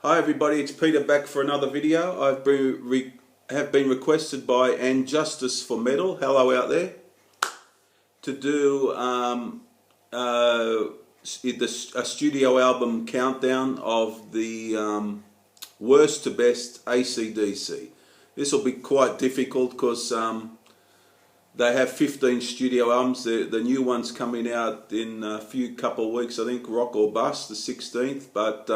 Hi everybody, it's Peter back for another video. Have been requested by And Justice for Metal, hello out there, to do a studio album countdown of the worst to best AC/DC. This will be quite difficult because they have 15 studio albums. The new one's coming out in a couple of weeks, I think, Rock or Bust, the 16th, but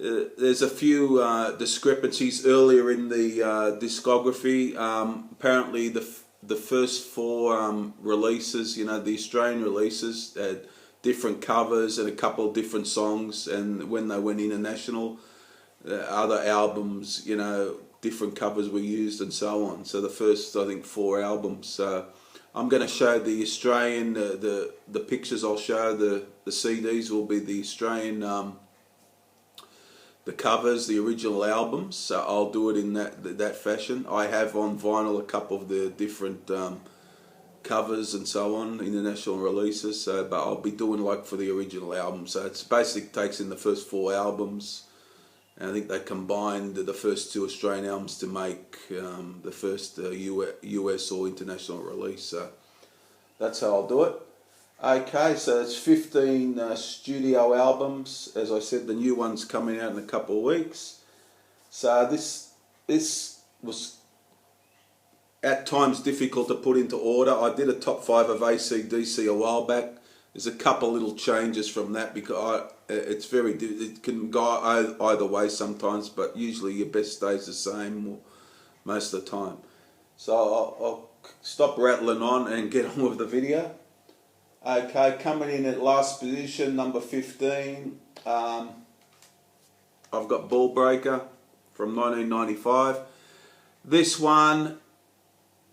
there's a few discrepancies earlier in the discography. Apparently the first four releases, the Australian releases, had different covers and a couple of different songs, and when they went international, other albums, different covers were used and so on. So the first, I think, four albums. I'm going to show the Australian, the pictures I'll show, the CDs will be the Australian the covers, the original albums, so I'll do it in that fashion. I have on vinyl a couple of the different covers and so on, international releases, but I'll be doing like for the original album. So it's basically takes in the first four albums, and I think they combined the first two Australian albums to make the first US or international release. So that's how I'll do it. Okay, so it's 15 studio albums. As I said, the new one's coming out in a couple of weeks. So this was at times difficult to put into order. I did a top 5 of AC/DC a while back. There's a couple little changes from that because it can go either way sometimes, but usually your best stays the same most of the time. So I'll stop rattling on and get on with the video. Okay, coming in at last position, number 15, I've got Ballbreaker from 1995. This one,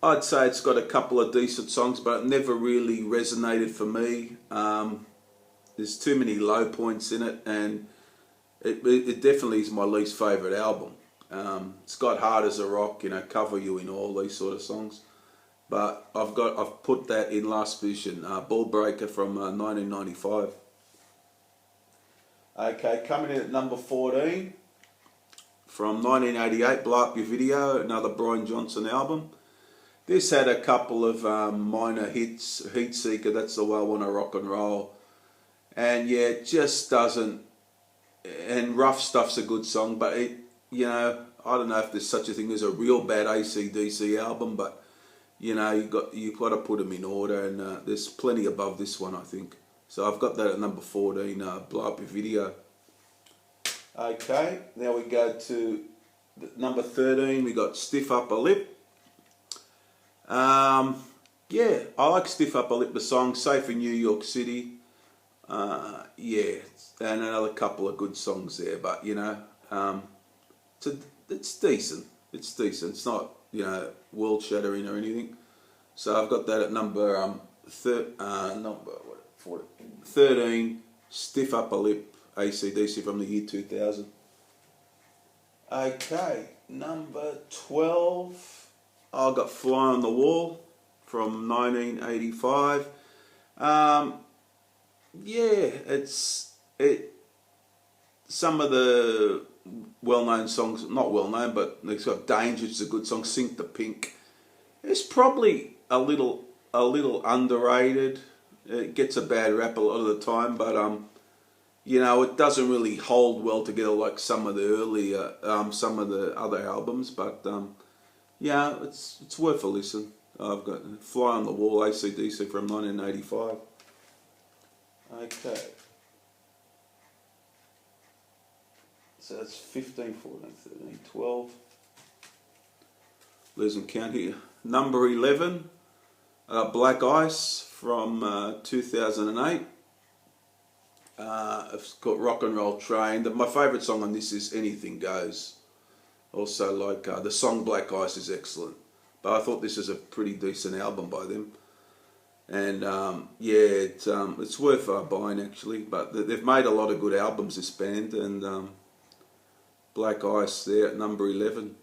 I'd say it's got a couple of decent songs, but it never really resonated for me. There's too many low points in it, and it definitely is my least favourite album. It's got Hard as a Rock, Cover You in All, these sort of songs. But I've put that in last position, Ballbreaker from 1995. Okay, coming in at number 14, from 1988, Blow Up Your Video, another Brian Johnson album. This had a couple of minor hits, Heat Seeker, That's the Way I Wanna Rock and Roll, and yeah, it just doesn't, and Rough Stuff's a good song, but I don't know if there's such a thing as a real bad AC/DC album, but you've got to put them in order, and there's plenty above this one, I think. So I've got that at number 14, Blow Up Your Video. Okay, now we go to number 13. We got Stiff Upper Lip. Yeah, I like Stiff Upper Lip, the song. Safe in New York City. Yeah, and another couple of good songs there, but it's decent. It's decent. It's not world shattering or anything. So I've got that at number 13, Stiff Upper Lip, AC/DC from the year 2000. Okay, number 12, I've got Fly on the Wall from 1985. Yeah, some of the well-known songs, not well-known, but it's got Danger, it's a good song. Sink the Pink, it's probably a little underrated. It gets a bad rap a lot of the time, but it doesn't really hold well together like some of the earlier, some of the other albums. But yeah, it's worth a listen. I've got Fly on the Wall, AC/DC from 1985. Okay. So that's 15, 14, 13, 12. Losing count here. Number 11, Black Ice from 2008. It's got Rock and Roll Train. My favourite song on this is Anything Goes. Also, like the song Black Ice is excellent. But I thought this is a pretty decent album by them. And yeah, it's worth buying actually. But they've made a lot of good albums, this band, and Black Ice there at number 11.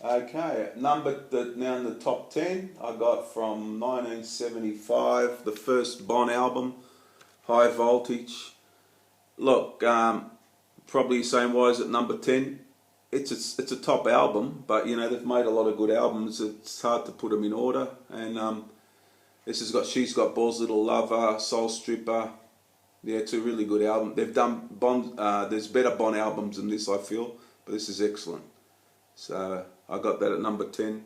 Okay, now in the top 10, I got from 1975, the first Bon album, High Voltage. Look, probably saying why is it number 10? It's a top album, but you know they've made a lot of good albums. It's hard to put them in order. And this has got She's Got Balls, Little Lover, Soul Stripper. Yeah, it's a really good album. They've done Bond. There's better Bond albums than this, I feel, but this is excellent. So I got that at number 10.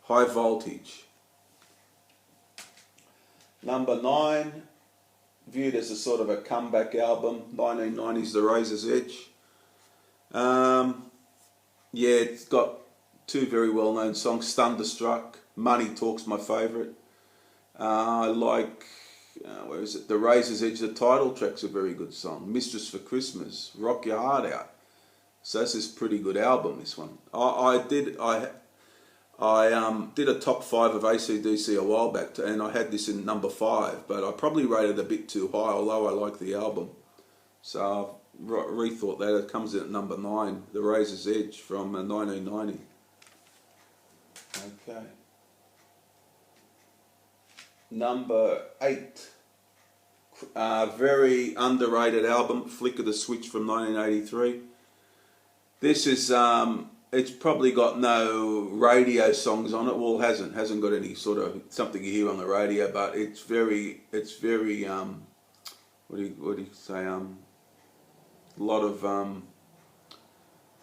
High Voltage. Number 9, viewed as a sort of a comeback album, 1990s The Razor's Edge. Yeah, it's got two very well-known songs, Thunderstruck, Money Talk's my favourite. I like, where is it? The Razor's Edge, the title track's a very good song. Mistress for Christmas, Rock Your Heart Out. So this is a pretty good album, this one. I did a top 5 of AC/DC a while back, and I had this in number 5, but I probably rated it a bit too high, although I like the album. So I've rethought that. It comes in at number 9, The Razor's Edge from 1990. Okay. Number 8, very underrated album, Flick of the Switch from 1983. This is, it's probably got no radio songs on it. Well, it hasn't got any sort of something you hear on the radio, but it's very, what do you say, a lot of,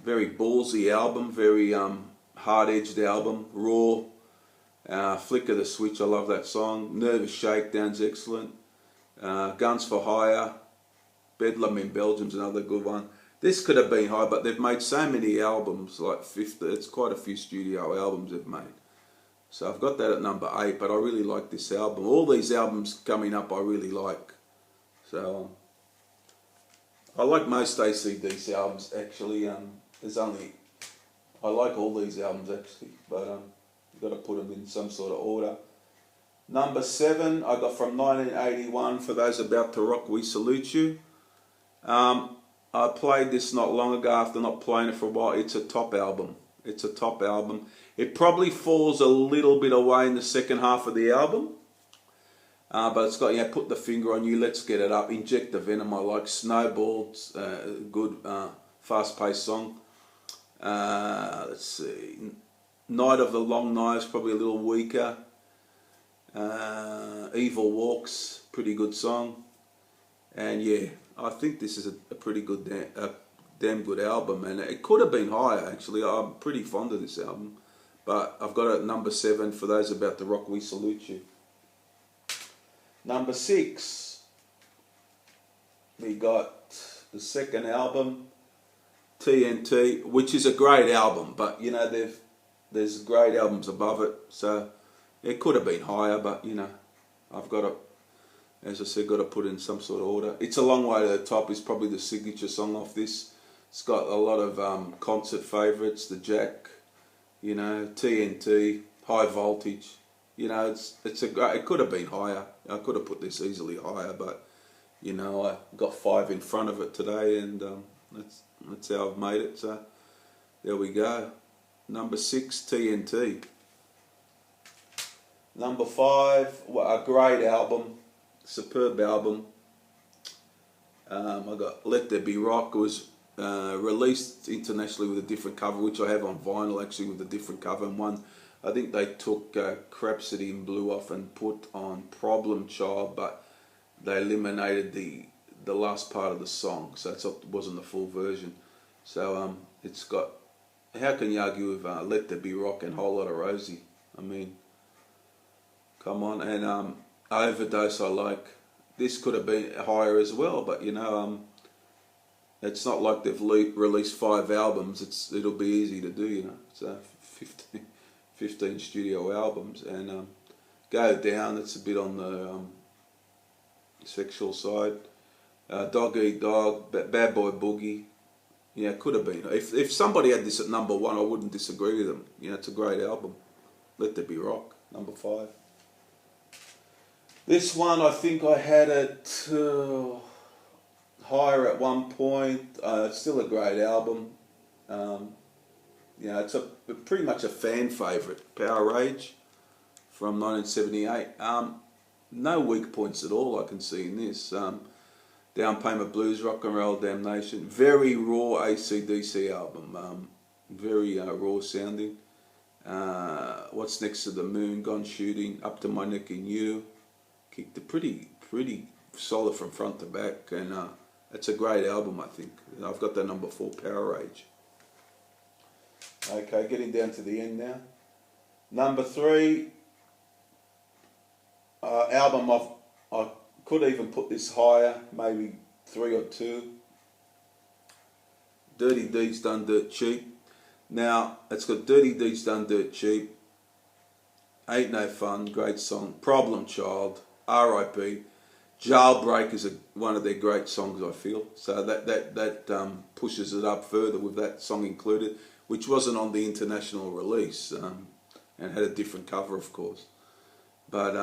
very ballsy album, very hard-edged album, raw. Flick of the Switch, I love that song. Nervous Shakedown's excellent. Guns for Hire, Bedlam in Belgium's another good one. This could have been high, but they've made so many albums, like 50, it's quite a few studio albums they've made. So I've got that at number 8, but I really like this album. All these albums coming up I really like. So I like most AC/DC albums actually. I like all these albums actually, but you've got to put them in some sort of order. Number 7, I got from 1981, For Those About to Rock, We Salute You. I played this not long ago after not playing it for a while. It's a top album. It's a top album. It probably falls a little bit away in the second half of the album. But it's got, Put the Finger on You, Let's Get It Up, Inject the Venom, I like. Snowballs, good fast-paced song. Let's see. Night of the Long Knives, probably a little weaker. Evil Walks, pretty good song. And yeah, I think this is a pretty good, damn good album, and it could have been higher actually. I'm pretty fond of this album, but I've got it at number 7, For Those About to Rock, We Salute You. Number 6, we got the second album, TNT, which is a great album, but there's great albums above it, so it could have been higher, but I've got to, as I said, got to put in some sort of order. It's a Long Way to the Top is probably the signature song off this. It's got a lot of concert favourites, The Jack, TNT, High Voltage. It could have been higher. I could have put this easily higher, but I got 5 in front of it today, and that's how I've made it. So there we go. Number 6, TNT. Number 5, a great album, superb album. I got Let There Be Rock. It was released internationally with a different cover, which I have on vinyl actually with a different cover. And one, I think they took Crap City in Blue off and put on Problem Child, but they eliminated the last part of the song, so it wasn't the full version. So it's got, how can you argue with Let There Be Rock and Whole Lot of Rosie? I mean, come on. And Overdose I like. This could have been higher as well, but it's not like they've released 5 albums. It'll be easy to do, It's 15 studio albums, and Go Down, it's a bit on the sexual side. Dog Eat Dog, Bad Boy Boogie. Yeah, it could have been. If somebody had this at number 1, I wouldn't disagree with them. It's a great album. Let There Be Rock, number 5. This one, I think I had it higher at one point. It's still a great album. You know, it's pretty much a fan favourite. Power Rage from 1978. No weak points at all I can see in this. Down Payment Blues, Rock and Roll Damnation. Very raw AC/DC album. Very raw sounding. What's Next to the Moon, Gone Shooting, Up to My Neck in You. Kicked it pretty solid from front to back, and it's a great album, I think. I've got that number 4, Power Rage. Okay, getting down to the end now. Number 3, album I could even put this higher, maybe 3 or 2. Dirty Deeds Done Dirt Cheap. Now, it's got Dirty Deeds Done Dirt Cheap, Ain't No Fun, great song, Problem Child, R.I.P. Jailbreak is one of their great songs, I feel. So that pushes it up further with that song included, which wasn't on the international release, and had a different cover, of course. But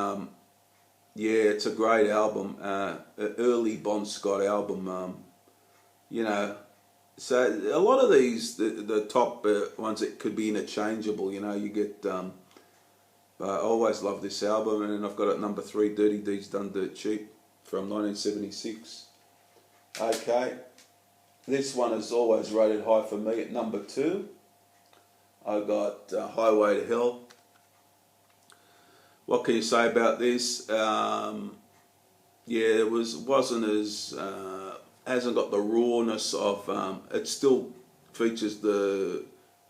yeah, it's a great album, an early Bon Scott album. You know, so a lot of these, the top ones that could be interchangeable. You know, you get. But I always love this album, and then I've got it number 3, Dirty Deeds Done Dirt Cheap from 1976. Okay, this one is always rated high for me at number 2. I got Highway to Hell. What can you say about this? Yeah, it wasn't as hasn't got the rawness of. It still features the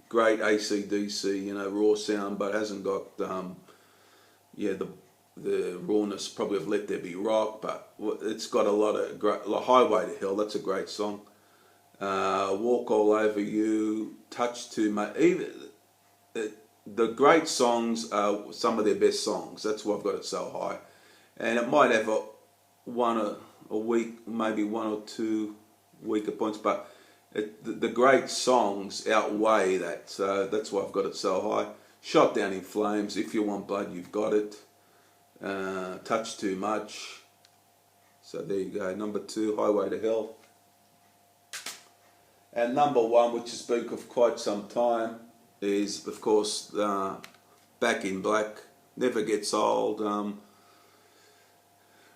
great AC/DC, you know, raw sound, but hasn't got yeah, the rawness probably of Let There Be Rock. But it's got a lot of great. Like Highway to Hell, that's a great song. Walk All Over You, Touch Too Much. Even the great songs are some of their best songs. That's why I've got it so high. And it might have a week, maybe 1 or 2 weaker points, but the great songs outweigh that. So that's why I've got it so high. Shot Down in Flames, If You Want Blood, You've Got It. Touch Too Much. So there you go. Number 2, Highway to Hell. And number 1, which has been for quite some time, is of course Back in Black. Never gets old.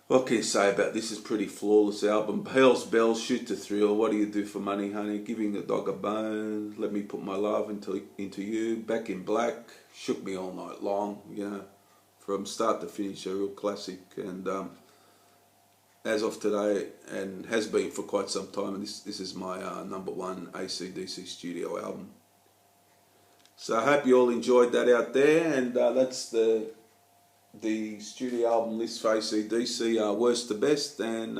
What can you say about this? Is pretty flawless album. Hell's Bells, Shoot to Thrill, What Do You Do for Money, Honey, Giving the Dog a Bone, Let Me Put My Love into You, Back in Black, Shook Me All Night Long. You know, from start to finish, a real classic. And as of today, and has been for quite some time, and this is my number 1 AC/DC studio album. So I hope you all enjoyed that out there, and that's the studio album list for AC/DC, worst to best, and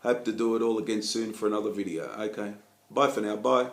hope to do it all again soon for another video. Okay, bye for now, bye.